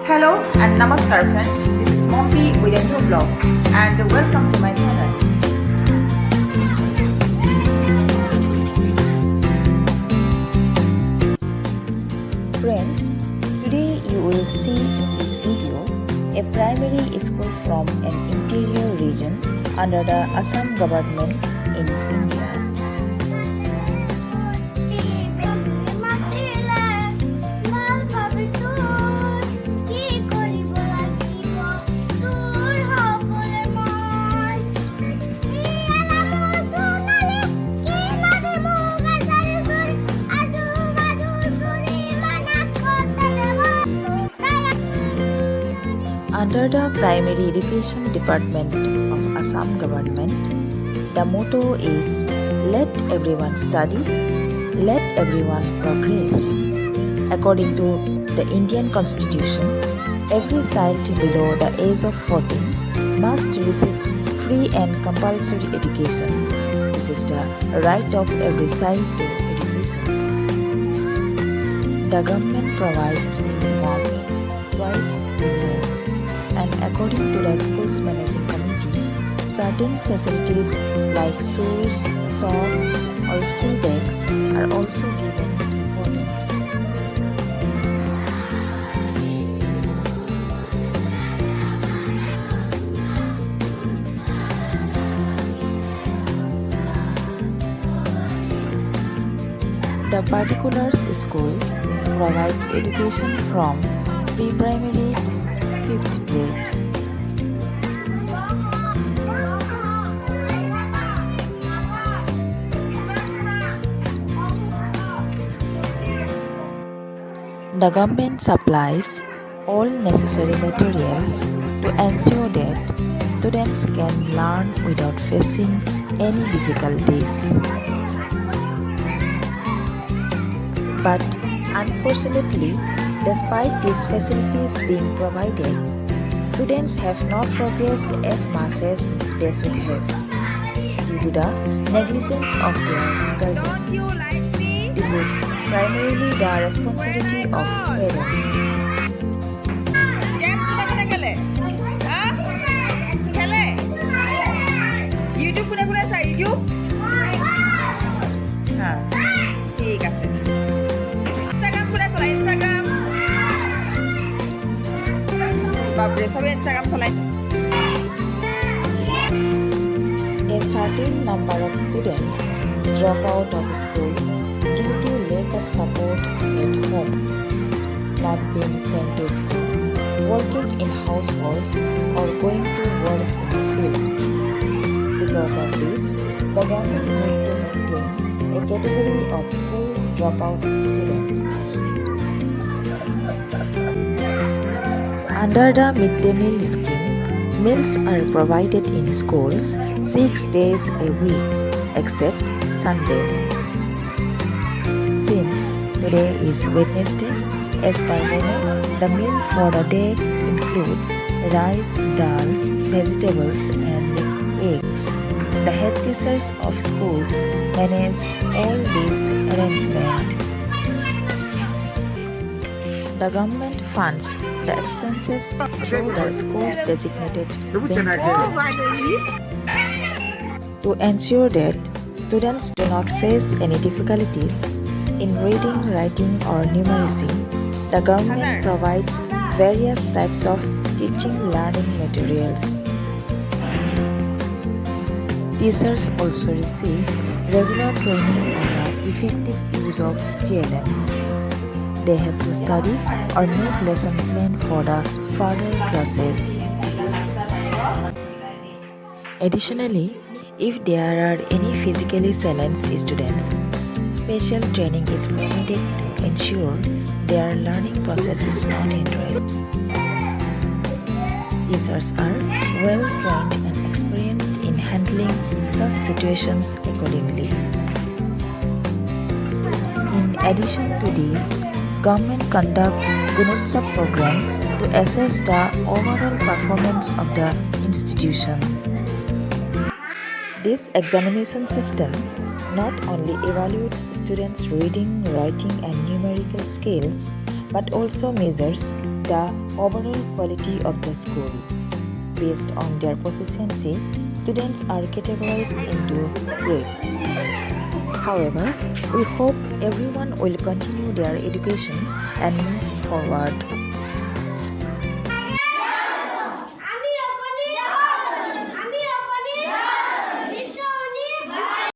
Hello and namaskar friends. This is Mompi with a new vlog and welcome to my channel. Friends, today you will see in this video a primary school from an interior region under the Assam government in India. Under the Primary Education Department of Assam government, the motto is "Let everyone study, let everyone progress." According to the Indian Constitution, every child below the age of 14 must receive free and compulsory education. This is the right of every child to education. The government provides uniforms twice a year, and according to the school's managing committee, certain facilities like shoes, socks, or school bags are also given importance. The particulars school provides education from pre-primary to 5th grade. The government supplies all necessary materials to ensure that students can learn without facing any difficulties. But unfortunately, despite these facilities being provided, students have not progressed as much as they should have due to the negligence of their guardian. This is primarily the responsibility of parents. A certain number of students drop out of school due to lack of support at home, not being sent to school, working in households, or going to work in the field. Because of this, the government need to maintain a category of school dropout students. Under the midday meal scheme, meals are provided in schools 6 days a week, except Sunday. Since today is Wednesday, as per menu, the meal for the day includes rice, dal, vegetables, and eggs. The head teachers of schools manage all this arrangement. The government funds the expenses through the school's designated bank account. To ensure that students do not face any difficulties in reading, writing, or numeracy, the government provides various types of teaching learning materials. Teachers also receive regular training on the effective use of GLM. They have to study or make lesson plan for the further classes. Additionally, if there are any physically challenged students, special training is provided to ensure their learning process is not hindered. Teachers are well trained and experienced in handling such situations accordingly. In addition to this, government conduct Gunotsav program to assess the overall performance of the institution. This examination system not only evaluates students' reading, writing, and numerical skills, but also measures the overall quality of the school. Based on their proficiency, students are categorized into grades. However, we hope everyone will continue their education and move forward